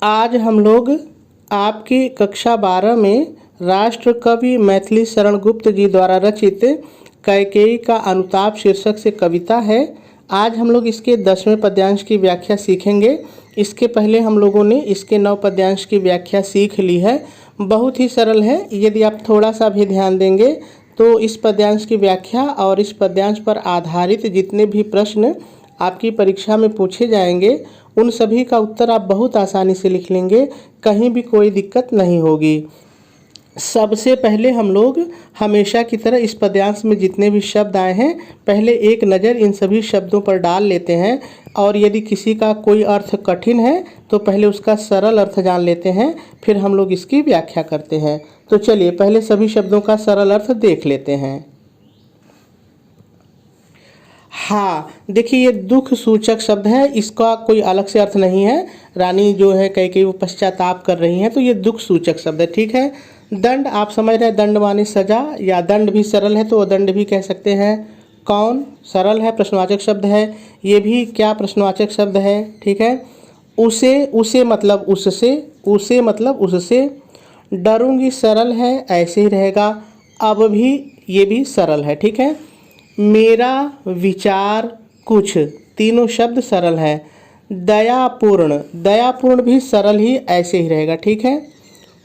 आज हम लोग आपकी कक्षा 12 में राष्ट्र कवि मैथिली शरण गुप्त जी द्वारा रचित कैकेयी का अनुताप शीर्षक से कविता है। आज हम लोग इसके 10वें पद्यांश की व्याख्या सीखेंगे। इसके पहले हम लोगों ने इसके 9 पद्यांश की व्याख्या सीख ली है। बहुत ही सरल है। यदि आप थोड़ा सा भी ध्यान देंगे तो इस पद्यांश की व्याख्या और इस पद्यांश पर आधारित जितने भी प्रश्न आपकी परीक्षा में पूछे जाएंगे उन सभी का उत्तर आप बहुत आसानी से लिख लेंगे, कहीं भी कोई दिक्कत नहीं होगी। सबसे पहले हम लोग हमेशा की तरह इस पद्यांश में जितने भी शब्द आए हैं पहले एक नज़र इन सभी शब्दों पर डाल लेते हैं, और यदि किसी का कोई अर्थ कठिन है तो पहले उसका सरल अर्थ जान लेते हैं, फिर हम लोग इसकी व्याख्या करते हैं। तो चलिए पहले सभी शब्दों का सरल अर्थ देख लेते हैं। हाँ, देखिए ये दुख सूचक शब्द है, इसका कोई अलग से अर्थ नहीं है। रानी जो है कई वो पश्चाताप कर रही हैं, तो ये दुख सूचक शब्द है। ठीक है। दंड आप समझ रहे हैं, दंड माने सजा, या दंड भी सरल है तो दंड भी कह सकते हैं। कौन सरल है, प्रश्नवाचक शब्द है, ये भी क्या प्रश्नवाचक शब्द है। ठीक है। उसे मतलब उससे, उसे मतलब उससे। डरूंगी सरल है, ऐसे ही रहेगा। अब भी ये भी सरल है। ठीक है। मेरा विचार कुछ, तीनों शब्द सरल हैं। दयापूर्ण, दयापूर्ण भी सरल ही ऐसे ही रहेगा। ठीक है।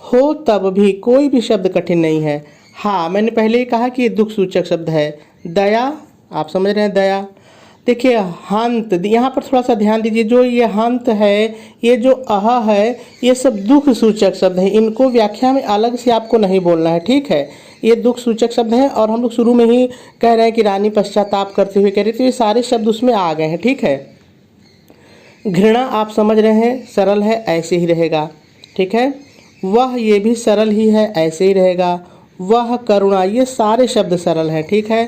हो तब भी, कोई भी शब्द कठिन नहीं है। हाँ, मैंने पहले ही कहा कि ये दुख सूचक शब्द है। दया आप समझ रहे हैं, दया। देखिए हंत, यहाँ पर थोड़ा सा ध्यान दीजिए, जो ये हंत है, ये जो अह है, ये सब दुख सूचक शब्द हैं। इनको व्याख्या में अलग से आपको नहीं बोलना है। ठीक है। ये दुख सूचक शब्द हैं और हम लोग शुरू में ही कह रहे हैं कि रानी पश्चाताप करते हुए कह रही, तो ये सारे शब्द उसमें आ गए हैं। ठीक है। घृणा आप समझ रहे हैं, सरल है ऐसे ही रहेगा। ठीक है। वह, ये भी सरल ही है ऐसे ही रहेगा। वह करुणा, ये सारे शब्द सरल हैं। ठीक है।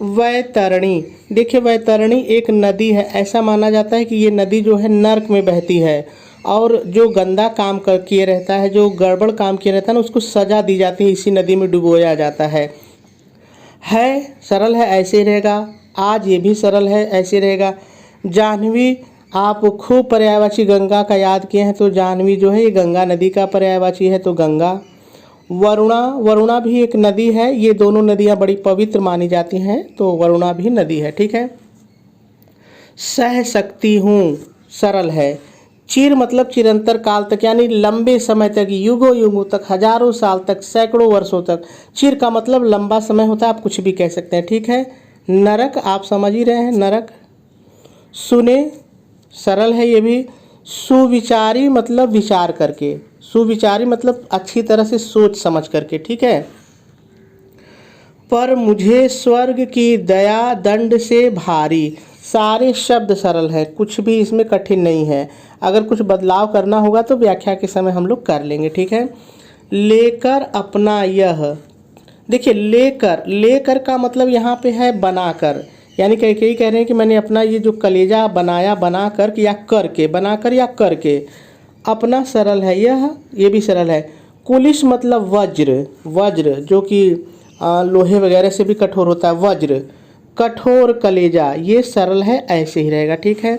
वैतरणी, देखिए वैतरणी एक नदी है। ऐसा माना जाता है कि ये नदी जो है नर्क में बहती है, और जो गंदा काम किए रहता है, जो गड़बड़ काम किए रहता है ना, उसको सज़ा दी जाती है, इसी नदी में डुबोया जाता है। सरल है ऐसे ही रहेगा। आज, ये भी सरल है ऐसे रहेगा। जाह्नवी, आप खूब पर्यायवाची गंगा का याद किए हैं, तो जाह्नवी जो है ये गंगा नदी का पर्यायवाची है, तो गंगा। वरुणा, वरुणा भी एक नदी है। ये दोनों नदियाँ बड़ी पवित्र मानी जाती हैं, तो वरुणा भी नदी है। ठीक है। सह सकती हूँ, सरल है। चिर मतलब चिरंतर काल तक, यानी लंबे समय तक, युगों युगों तक, हजारों साल तक, सैकड़ों वर्षों तक। चिर का मतलब लंबा समय होता है, आप कुछ भी कह सकते हैं। ठीक है। नरक आप समझ ही रहे हैं, नरक। सुने, सरल है ये भी। सुविचारी मतलब विचार करके, सुविचारी मतलब अच्छी तरह से सोच समझ करके। ठीक है। पर मुझे स्वर्ग की दया दंड से भारी, सारे शब्द सरल हैं, कुछ भी इसमें कठिन नहीं है। अगर कुछ बदलाव करना होगा तो व्याख्या के समय हम लोग कर लेंगे। ठीक है। लेकर अपना यह, देखिए लेकर, लेकर का मतलब यहाँ पे है बनाकर, यानी कई कह रहे हैं कि मैंने अपना ये जो कलेजा बनाया, बनाकर या करके, बनाकर या करके। अपना सरल है, ये भी सरल है। कुलिश मतलब वज्र, वज्र जो कि लोहे वगैरह से भी कठोर होता है, वज्र। कठोर कलेजा, ये सरल है ऐसे ही रहेगा। ठीक है।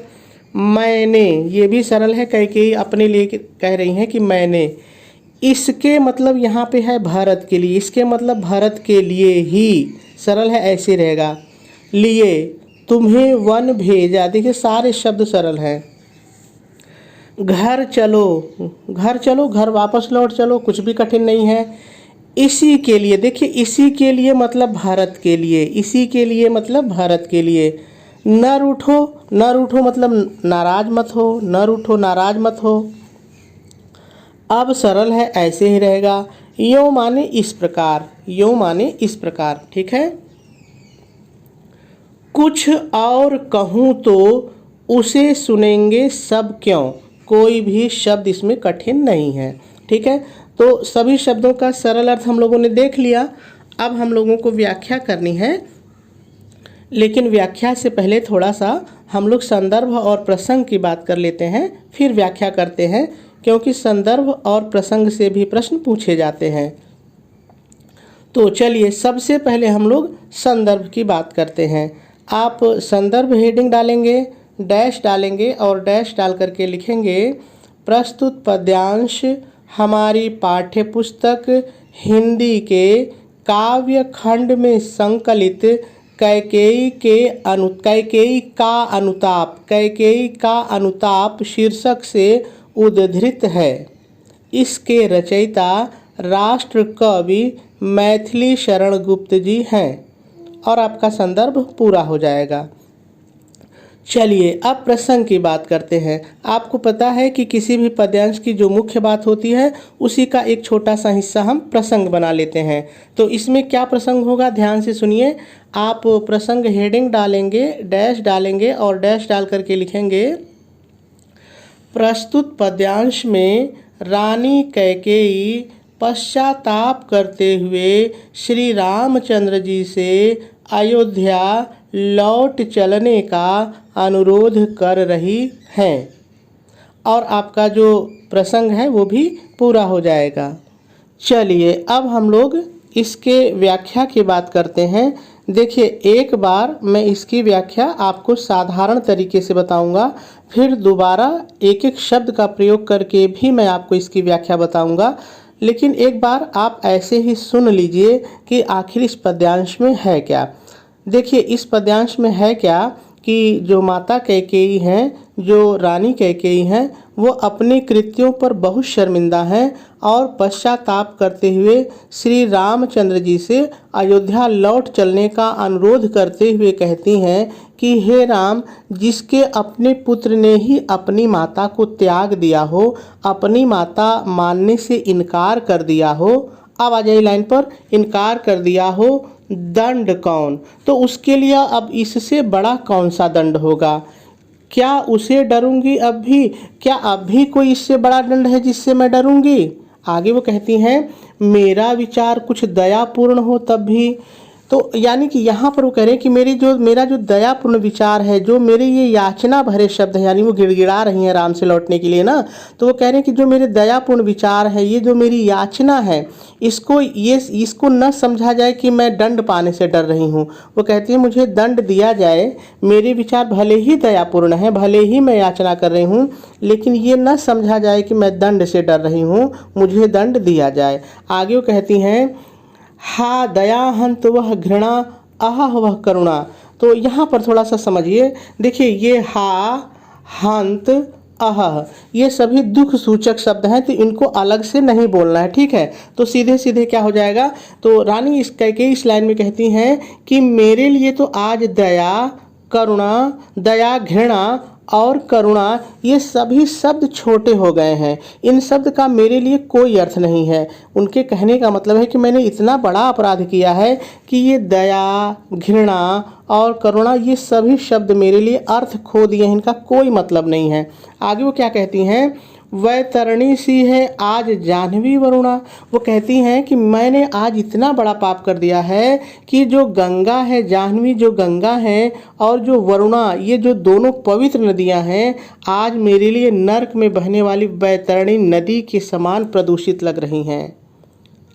मैंने, ये भी सरल है, कई अपने लिए कह रही हैं कि मैंने। इसके मतलब यहाँ पे है भारत के लिए, इसके मतलब भारत के लिए ही, सरल है ऐसे रहेगा। लिए, तुम्हें वन भेजा, देखिए सारे शब्द सरल हैं। घर चलो, घर चलो, घर वापस लौट चलो, कुछ भी कठिन नहीं है। इसी के लिए, देखिए इसी के लिए मतलब भारत के लिए, इसी के लिए मतलब भारत के लिए। न रूठो, न रूठो मतलब नाराज मत हो, न रूठो नाराज मत हो। अब सरल है ऐसे ही रहेगा। यों माने इस प्रकार, यों माने इस प्रकार। ठीक है। कुछ और कहूँ तो उसे सुनेंगे सब क्यों, कोई भी शब्द इसमें कठिन नहीं है। ठीक है। तो सभी शब्दों का सरल अर्थ हम लोगों ने देख लिया। अब हम लोगों को व्याख्या करनी है, लेकिन व्याख्या से पहले थोड़ा सा हम लोग संदर्भ और प्रसंग की बात कर लेते हैं, फिर व्याख्या करते हैं, क्योंकि संदर्भ और प्रसंग से भी प्रश्न पूछे जाते हैं। तो चलिए सबसे पहले हम लोग संदर्भ की बात करते हैं। आप संदर्भ हेडिंग डालेंगे, डैश डालेंगे और डैश डाल करके लिखेंगे प्रस्तुत पद्यांश हमारी पाठ्य पुस्तक हिंदी के काव्य खंड में संकलित कैकेयी का अनुताप शीर्षक से उद्धृत है। इसके रचयिता राष्ट्र कवि मैथिली शरण गुप्त जी हैं और आपका संदर्भ पूरा हो जाएगा। चलिए अब प्रसंग की बात करते हैं। आपको पता है कि किसी भी पद्यांश की जो मुख्य बात होती है उसी का एक छोटा सा हिस्सा हम प्रसंग बना लेते हैं। तो इसमें क्या प्रसंग होगा, ध्यान से सुनिए। आप प्रसंग हेडिंग डालेंगे, डैश डालेंगे और डैश डाल करके लिखेंगे प्रस्तुत पद्यांश में रानी कैकेयी पश्चाताप करते हुए श्री रामचंद्र जी से अयोध्या लौट चलने का अनुरोध कर रही हैं और आपका जो प्रसंग है वो भी पूरा हो जाएगा। चलिए अब हम लोग इसके व्याख्या की बात करते हैं। देखिए, एक बार मैं इसकी व्याख्या आपको साधारण तरीके से बताऊंगा, फिर दोबारा एक एक शब्द का प्रयोग करके भी मैं आपको इसकी व्याख्या बताऊंगा। लेकिन एक बार आप ऐसे ही सुन लीजिए कि आखिर इस पद्यांश में है क्या। देखिए, इस पद्यांश में है क्या कि जो माता कैकेयी हैं, जो रानी कैकेयी हैं, वो अपने कृत्यों पर बहुत शर्मिंदा हैं और पश्चाताप करते हुए श्री रामचंद्र जी से अयोध्या लौट चलने का अनुरोध करते हुए कहती हैं कि हे राम, जिसके अपने पुत्र ने ही अपनी माता को त्याग दिया हो, अपनी माता मानने से इनकार कर दिया हो, अब आ जाइए लाइन पर, इनकार कर दिया हो, दंड कौन, तो उसके लिए अब इससे बड़ा कौन सा दंड होगा। क्या उसे डरूंगी अब भी, क्या अब भी कोई इससे बड़ा दंड है जिससे मैं डरूंगी। आगे वो कहती हैं मेरा विचार कुछ दयापूर्ण हो तब भी। तो यानी कि यहाँ पर वो कह रहे हैं कि मेरा जो दयापूर्ण विचार है, जो मेरे ये याचना भरे शब्द हैं, यानी वो गिड़गिड़ा रही हैं राम से लौटने के लिए ना, तो वो कह रहे हैं कि जो मेरे दयापूर्ण विचार है, ये जो मेरी याचना है, इसको न समझा जाए कि मैं दंड पाने से डर रही हूँ। वो कहती है मुझे दंड दिया जाए, मेरे विचार भले ही दयापूर्ण हैं, भले ही मैं याचना कर रही हूँ, लेकिन ये न समझा जाए कि मैं दंड से डर रही हूँ, मुझे दंड दिया जाए। आगे वो कहती हैं हा दया हंत वह घृणा, आह वह करुणा। तो यहाँ पर थोड़ा सा समझिए। देखिए, ये हा, हंत, अह, ये सभी दुख सूचक शब्द हैं, तो इनको अलग से नहीं बोलना है, ठीक है। तो सीधे सीधे क्या हो जाएगा, तो रानी इस कैकेयी इस लाइन में कहती हैं कि मेरे लिए तो आज दया, करुणा, दया, घृणा और करुणा, ये सभी शब्द छोटे हो गए हैं। इन शब्द का मेरे लिए कोई अर्थ नहीं है। उनके कहने का मतलब है कि मैंने इतना बड़ा अपराध किया है कि ये दया, घृणा और करुणा, ये सभी शब्द मेरे लिए अर्थ खो दिए हैं, इनका कोई मतलब नहीं है। आगे वो क्या कहती हैं, वैतरणी सी है आज जाह्नवी वरुणा। वो कहती हैं कि मैंने आज इतना बड़ा पाप कर दिया है कि जो गंगा है, जाह्नवी जो गंगा है और जो वरुणा, ये जो दोनों पवित्र नदियां हैं, आज मेरे लिए नर्क में बहने वाली वैतरणी नदी के समान प्रदूषित लग रही हैं।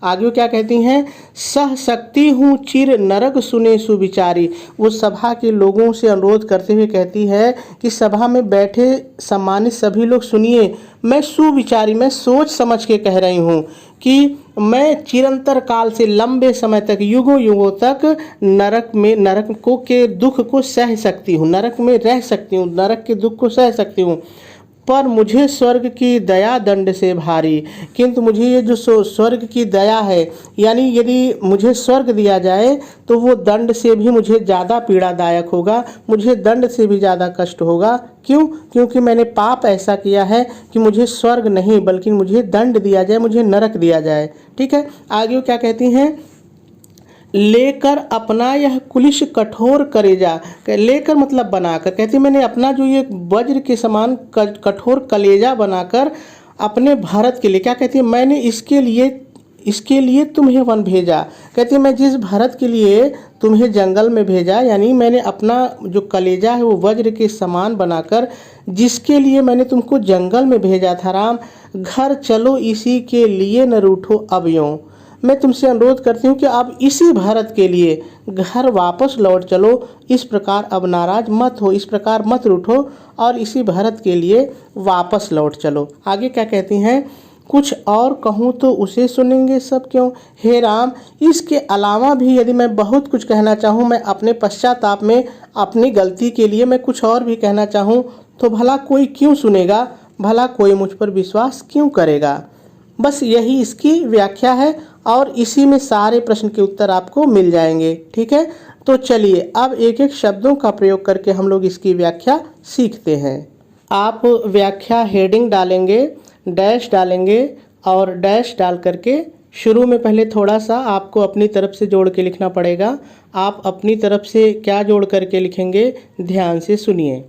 आगे वो क्या कहती हैं, सह सकती हूँ चिर नरक सुने सुविचारी। वो सभा के लोगों से अनुरोध करते हुए कहती है कि सभा में बैठे सम्मानित सभी लोग सुनिए, मैं सुविचारी, मैं सोच समझ के कह रही हूँ कि मैं चिरंतर काल से लंबे समय तक, युगों युगों तक नरक को के दुख को सह सकती हूँ, नरक में रह सकती हूँ, नरक के दुख को सह सकती हूँ, पर मुझे स्वर्ग की दया दंड से भारी। किंतु मुझे ये जो स्वर्ग की दया है, यानी यदि मुझे स्वर्ग दिया जाए तो वो दंड से भी मुझे ज़्यादा पीड़ादायक होगा, मुझे दंड से भी ज़्यादा कष्ट होगा। क्यों? क्योंकि मैंने पाप ऐसा किया है कि मुझे स्वर्ग नहीं बल्कि मुझे दंड दिया जाए, मुझे नरक दिया जाए, ठीक है। आगे वो क्या कहती हैं, लेकर अपना यह कुलिश कठोर कलेजा, लेकर मतलब बनाकर, कहती मैंने अपना जो ये वज्र के समान कठोर कलेजा बनाकर अपने भारत के लिए, क्या कहती है, मैंने इसके लिए तुम्हें वन भेजा। कहती है मैं जिस भारत के लिए तुम्हें जंगल में भेजा, यानी मैंने अपना जो कलेजा है वो वज्र के समान बनाकर, जिसके लिए मैंने तुमको जंगल में भेजा था राम, घर चलो इसी के लिए न रूठो अब यों। मैं तुमसे अनुरोध करती हूँ कि अब इसी भारत के लिए घर वापस लौट चलो। इस प्रकार अब नाराज मत हो, इस प्रकार मत रूठो और इसी भारत के लिए वापस लौट चलो। आगे क्या कहती हैं, कुछ और कहूँ तो उसे सुनेंगे सब क्यों। हे राम, इसके अलावा भी यदि मैं बहुत कुछ कहना चाहूँ, मैं अपने पश्चाताप में अपनी गलती के लिए मैं कुछ और भी कहना चाहूँ तो भला कोई क्यों सुनेगा, भला कोई मुझ पर विश्वास क्यों करेगा। बस यही इसकी व्याख्या है और इसी में सारे प्रश्न के उत्तर आपको मिल जाएंगे। ठीक है, तो चलिए अब एक एक शब्दों का प्रयोग करके हम लोग इसकी व्याख्या सीखते हैं। आप व्याख्या हेडिंग डालेंगे, डैश डालेंगे और डैश डाल करके शुरू में पहले थोड़ा सा आपको अपनी तरफ से जोड़ के लिखना पड़ेगा। आप अपनी तरफ से क्या जोड़ करके लिखेंगे, ध्यान से सुनिए।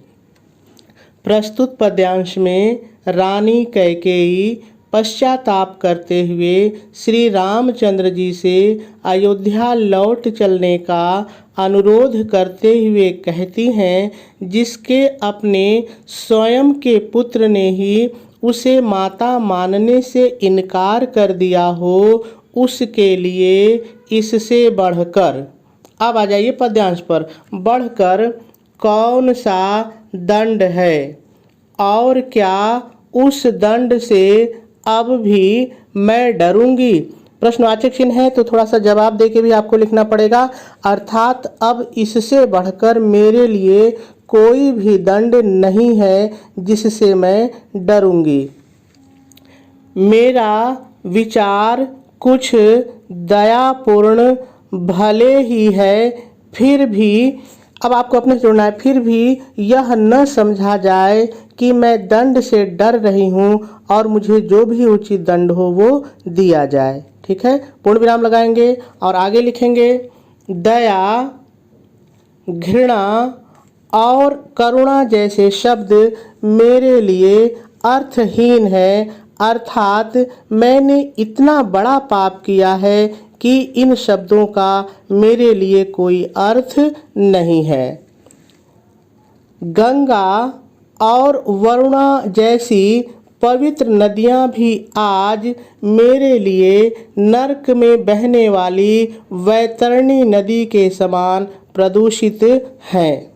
प्रस्तुत पद्यांश में रानी कैकेयी पश्चाताप करते हुए श्री रामचंद्र जी से अयोध्या लौट चलने का अनुरोध करते हुए कहती हैं, जिसके अपने स्वयं के पुत्र ने ही उसे माता मानने से इनकार कर दिया हो, उसके लिए इससे बढ़कर, अब आ जाइए पद्यांश पर, बढ़कर कौन सा दंड है और क्या उस दंड से अब भी मैं डरूंगी। प्रश्नवाचक चिन्ह है तो थोड़ा सा जवाब दे के भी आपको लिखना पड़ेगा, अर्थात अब इससे बढ़कर मेरे लिए कोई भी दंड नहीं है जिससे मैं डरूंगी। मेरा विचार कुछ दयापूर्ण भले ही है, फिर भी, अब आपको अपने से जोड़ना है, फिर भी यह न समझा जाए कि मैं दंड से डर रही हूँ और मुझे जो भी उचित दंड हो वो दिया जाए। ठीक है, पूर्ण विराम लगाएंगे और आगे लिखेंगे, दया, घृणा और करुणा जैसे शब्द मेरे लिए अर्थहीन है, अर्थात मैंने इतना बड़ा पाप किया है कि इन शब्दों का मेरे लिए कोई अर्थ नहीं है। गंगा और वरुणा जैसी पवित्र नदियाँ भी आज मेरे लिए नरक में बहने वाली वैतरणी नदी के समान प्रदूषित हैं।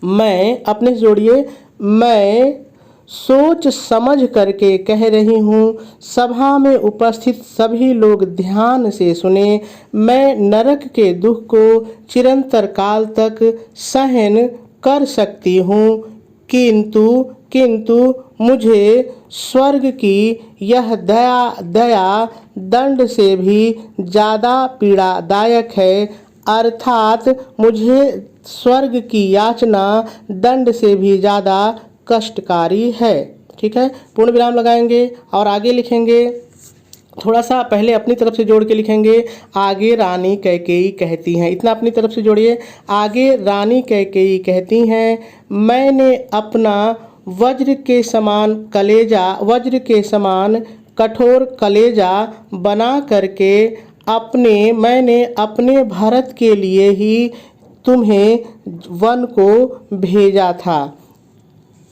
मैं, अपने से जोड़िए, मैं सोच समझ करके कह रही हूँ, सभा में उपस्थित सभी लोग ध्यान से सुने। मैं नरक के दुख को चिरंतर काल तक सहन कर सकती हूँ, किंतु मुझे स्वर्ग की यह दया दंड से भी ज़्यादा पीड़ादायक है, अर्थात मुझे स्वर्ग की याचना दंड से भी ज़्यादा कष्टकारी है। ठीक है, पूर्ण विराम लगाएंगे और आगे लिखेंगे, थोड़ा सा पहले अपनी तरफ से जोड़ के लिखेंगे। आगे रानी कैकेयी कहती हैं, इतना अपनी तरफ से जोड़िए। आगे रानी कैकेयी कहती हैं, मैंने अपना वज्र के समान कठोर कलेजा बना करके मैंने अपने भरत के लिए ही तुम्हें वन को भेजा था।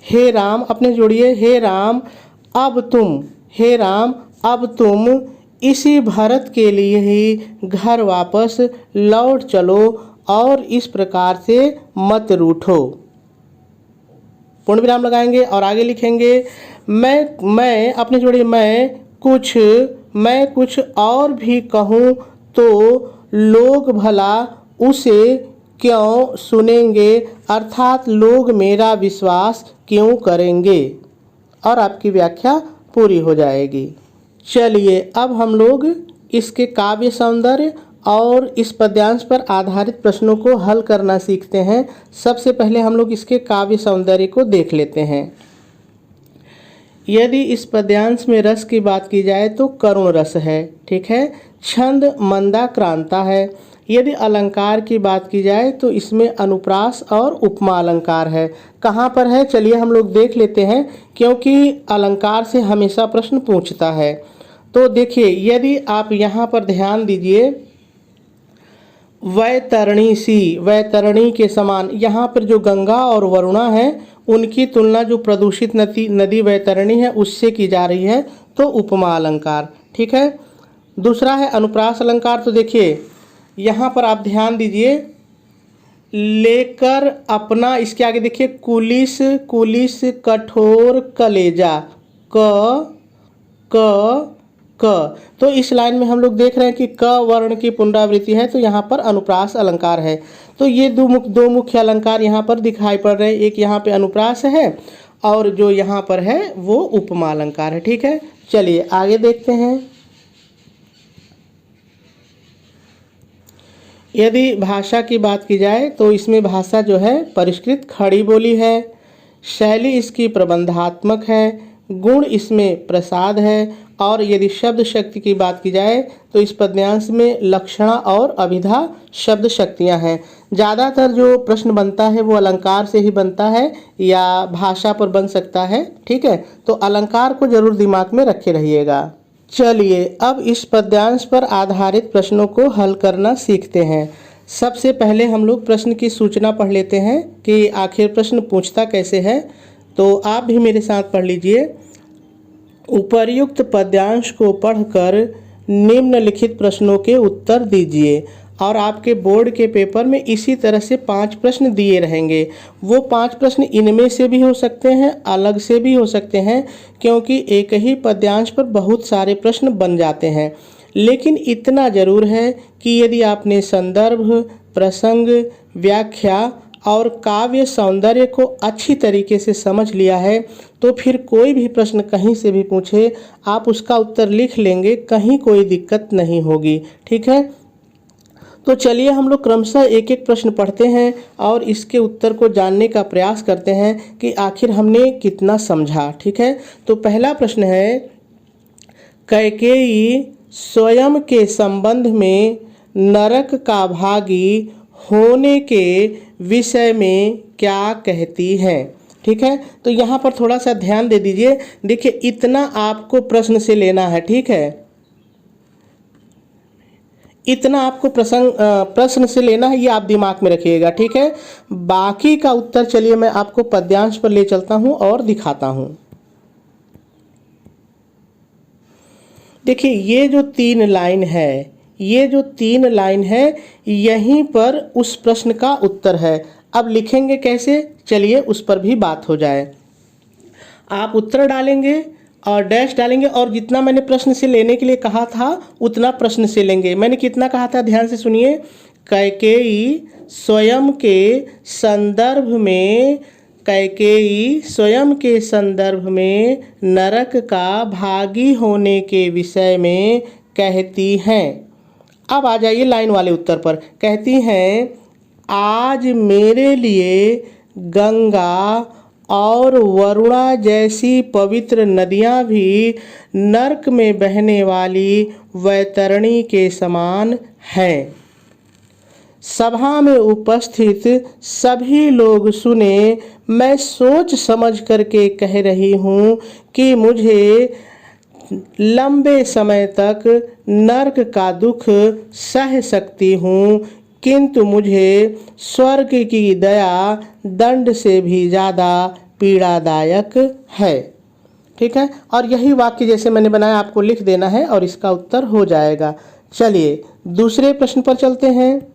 हे राम, अपने जोड़िए, हे राम अब तुम इसी भरत के लिए ही घर वापस लौट चलो और इस प्रकार से मत रूठो। पूर्ण विराम लगाएंगे और आगे लिखेंगे, मैं अपने जोड़िए, मैं कुछ और भी कहूँ तो लोग भला उसे क्यों सुनेंगे, अर्थात लोग मेरा विश्वास क्यों करेंगे, और आपकी व्याख्या पूरी हो जाएगी। चलिए अब हम लोग इसके काव्य सौंदर्य और इस पद्यांश पर आधारित प्रश्नों को हल करना सीखते हैं। सबसे पहले हम लोग इसके काव्य सौंदर्य को देख लेते हैं। यदि इस पद्यांश में रस की बात की जाए तो करुण रस है। ठीक है, छंद मंदाक्रांता है। यदि अलंकार की बात की जाए तो इसमें अनुप्रास और उपमा अलंकार है। कहाँ पर है, चलिए हम लोग देख लेते हैं, क्योंकि अलंकार से हमेशा प्रश्न पूछता है। तो देखिए, यदि आप यहाँ पर ध्यान दीजिए, वैतरणी के समान, यहाँ पर जो गंगा और वरुणा है उनकी तुलना जो प्रदूषित नदी वैतरणी है उससे की जा रही है, तो उपमा अलंकार। ठीक है, दूसरा है अनुप्रास अलंकार। तो देखिए यहाँ पर आप ध्यान दीजिए, लेकर अपना, इसके आगे देखिए कुलिस, कुलिस कठोर कलेजा, क क। तो इस लाइन में हम लोग देख रहे हैं कि क वर्ण की पुनरावृत्ति है, तो यहाँ पर अनुप्रास अलंकार है। तो ये दो मुख्य अलंकार यहाँ पर दिखाई पड़ रहे हैं, एक यहाँ पे अनुप्रास है और जो यहाँ पर है वो उपमा अलंकार है। ठीक है, चलिए आगे देखते हैं। यदि भाषा की बात की जाए तो इसमें भाषा जो है परिष्कृत खड़ी बोली है, शैली इसकी प्रबंधात्मक है, गुण इसमें प्रसाद है, और यदि शब्द शक्ति की बात की जाए तो इस पद्यांश में लक्षणा और अभिधा शब्द शक्तियाँ हैं। ज़्यादातर जो प्रश्न बनता है वो अलंकार से ही बनता है या भाषा पर बन सकता है। ठीक है, तो अलंकार को जरूर दिमाग में रखे रहिएगा। चलिए अब इस पद्यांश पर आधारित प्रश्नों को हल करना सीखते हैं। सबसे पहले हम लोग प्रश्न की सूचना पढ़ लेते हैं कि आखिर प्रश्न पूछता कैसे है। तो आप भी मेरे साथ पढ़ लीजिए। उपर्युक्त पद्यांश को पढ़कर निम्नलिखित प्रश्नों के उत्तर दीजिए। और आपके बोर्ड के पेपर में इसी तरह से 5 प्रश्न दिए रहेंगे। वो 5 प्रश्न इनमें से भी हो सकते हैं, अलग से भी हो सकते हैं, क्योंकि एक ही पद्यांश पर बहुत सारे प्रश्न बन जाते हैं। लेकिन इतना ज़रूर है कि यदि आपने संदर्भ, प्रसंग, व्याख्या और काव्य सौंदर्य को अच्छी तरीके से समझ लिया है तो फिर कोई भी प्रश्न कहीं से भी पूछे आप उसका उत्तर लिख लेंगे, कहीं कोई दिक्कत नहीं होगी। ठीक है, तो चलिए हम लोग क्रमशः एक एक प्रश्न पढ़ते हैं और इसके उत्तर को जानने का प्रयास करते हैं कि आखिर हमने कितना समझा। ठीक है, तो पहला प्रश्न है, कैकेयी स्वयं के संबंध में नरक का भागी होने के विषय में क्या कहती है। ठीक है, तो यहाँ पर थोड़ा सा ध्यान दे दीजिए। देखिए इतना आपको प्रश्न से लेना है। ठीक है, इतना आपको प्रश्न से लेना है, ये आप दिमाग में रखिएगा। ठीक है, बाकी का उत्तर चलिए मैं आपको पद्यांश पर ले चलता हूँ और दिखाता हूँ। देखिए ये जो 3 लाइन है, ये जो 3 लाइन है, यहीं पर उस प्रश्न का उत्तर है। अब लिखेंगे कैसे, चलिए उस पर भी बात हो जाए। आप उत्तर डालेंगे और डैश डालेंगे और जितना मैंने प्रश्न से लेने के लिए कहा था उतना प्रश्न से लेंगे। मैंने कितना कहा था, ध्यान से सुनिए। कैकेयी स्वयं के संदर्भ में, कैकेयी स्वयं के संदर्भ में नरक का भागी होने के विषय में कहती हैं। अब आ जाइए लाइन वाले उत्तर पर। कहती हैं, आज मेरे लिए गंगा और वरुणा जैसी पवित्र नदियाँ भी नर्क में बहने वाली वैतरणी के समान हैं। सभा में उपस्थित सभी लोग सुने, मैं सोच समझ करके कह रही हूँ कि मुझे लंबे समय तक नर्क का दुख सह सकती हूँ, किंतु मुझे स्वर्ग की दया दंड से भी ज़्यादा पीड़ादायक है। ठीक है, और यही वाक्य जैसे मैंने बनाया आपको लिख देना है और इसका उत्तर हो जाएगा। चलिए दूसरे प्रश्न पर चलते हैं।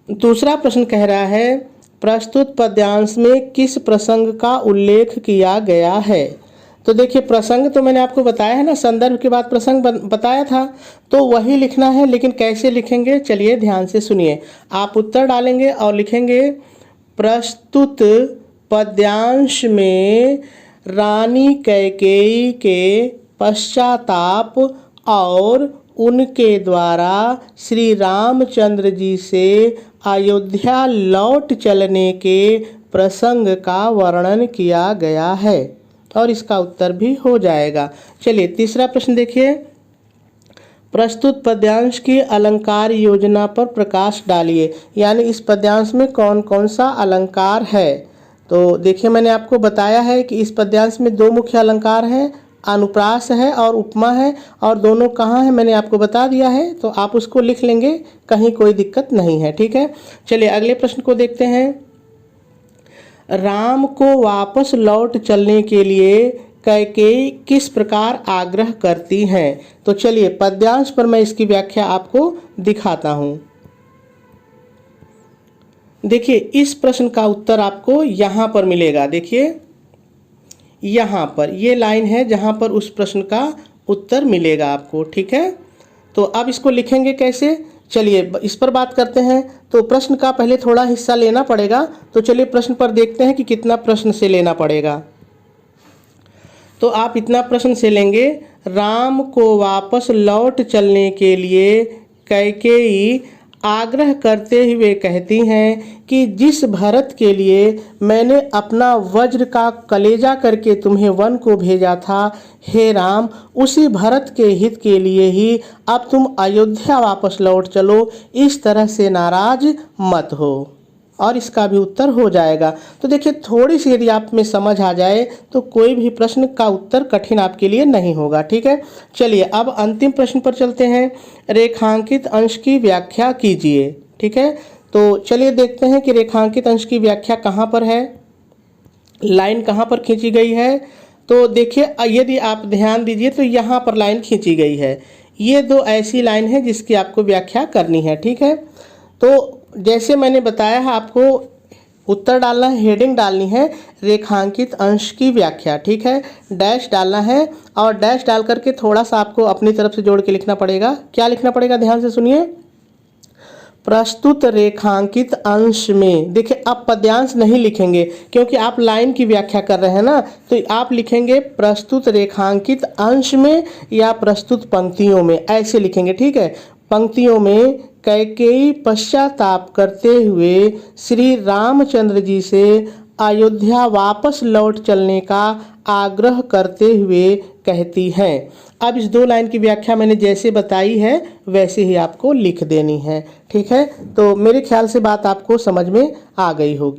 दूसरा प्रश्न कह रहा है, प्रस्तुत पद्यांश में किस प्रसंग का उल्लेख किया गया है। तो देखिए प्रसंग तो मैंने आपको बताया है ना, संदर्भ के बाद प्रसंग बताया था, तो वही लिखना है। लेकिन कैसे लिखेंगे, चलिए ध्यान से सुनिए। आप उत्तर डालेंगे और लिखेंगे, प्रस्तुत पद्यांश में रानी कैकेयी के पश्चाताप और उनके द्वारा श्री रामचंद्र जी से अयोध्या लौट चलने के प्रसंग का वर्णन किया गया है, और इसका उत्तर भी हो जाएगा। चलिए तीसरा प्रश्न देखिए, प्रस्तुत पद्यांश की अलंकार योजना पर प्रकाश डालिए। यानी इस पद्यांश में कौन कौन सा अलंकार है। तो देखिए मैंने आपको बताया है कि इस पद्यांश में 2 मुख्य अलंकार हैं, अनुप्रास है और उपमा है, और दोनों कहाँ हैं मैंने आपको बता दिया है, तो आप उसको लिख लेंगे, कहीं कोई दिक्कत नहीं है। ठीक है, चलिए अगले प्रश्न को देखते हैं। राम को वापस लौट चलने के लिए कैकेयी किस प्रकार आग्रह करती हैं। तो चलिए पद्यांश पर मैं इसकी व्याख्या आपको दिखाता हूँ। देखिए इस प्रश्न का उत्तर आपको यहाँ पर मिलेगा। देखिए यहाँ पर ये लाइन है जहाँ पर उस प्रश्न का उत्तर मिलेगा आपको, ठीक है। तो अब इसको लिखेंगे कैसे, चलिए इस पर बात करते हैं। तो प्रश्न का पहले थोड़ा हिस्सा लेना पड़ेगा। तो चलिए प्रश्न पर देखते हैं कि कितना प्रश्न से लेना पड़ेगा। तो आप इतना प्रश्न से लेंगे, राम को वापस लौट चलने के लिए कैकेयी आग्रह करते हुए कहती हैं कि जिस भरत के लिए मैंने अपना वज्र का कलेजा करके तुम्हें वन को भेजा था, हे राम, उसी भरत के हित के लिए ही अब तुम अयोध्या वापस लौट चलो, इस तरह से नाराज मत हो। और इसका भी उत्तर हो जाएगा। तो देखिए थोड़ी सी यदि आप में समझ आ जाए तो कोई भी प्रश्न का उत्तर कठिन आपके लिए नहीं होगा, ठीक है। चलिए अब अंतिम प्रश्न पर चलते हैं। रेखांकित अंश की व्याख्या कीजिए, ठीक है। तो चलिए देखते हैं कि रेखांकित अंश की व्याख्या कहाँ पर है, लाइन कहाँ पर खींची गई है। तो देखिए यदि आप ध्यान दीजिए तो यहाँ पर लाइन खींची गई है। ये दो ऐसी लाइन है जिसकी आपको व्याख्या करनी है, ठीक है। तो जैसे मैंने बताया है आपको उत्तर डालना है, हेडिंग डालनी है रेखांकित अंश की व्याख्या, ठीक है। डैश डालना है और डैश डाल करके थोड़ा सा आपको अपनी तरफ से जोड़ के लिखना पड़ेगा। क्या लिखना पड़ेगा, ध्यान से सुनिए। प्रस्तुत रेखांकित अंश में, देखिए आप पद्यांश नहीं लिखेंगे क्योंकि आप लाइन की व्याख्या कर रहे हैं ना, तो आप लिखेंगे प्रस्तुत रेखांकित अंश में या प्रस्तुत पंक्तियों में, ऐसे लिखेंगे, ठीक है। पंक्तियों में कैकेयी पश्चाताप करते हुए श्री रामचंद्र जी से अयोध्या वापस लौट चलने का आग्रह करते हुए कहती हैं। अब इस दो लाइन की व्याख्या मैंने जैसे बताई है वैसे ही आपको लिख देनी है, ठीक है। तो मेरे ख्याल से बात आपको समझ में आ गई होगी।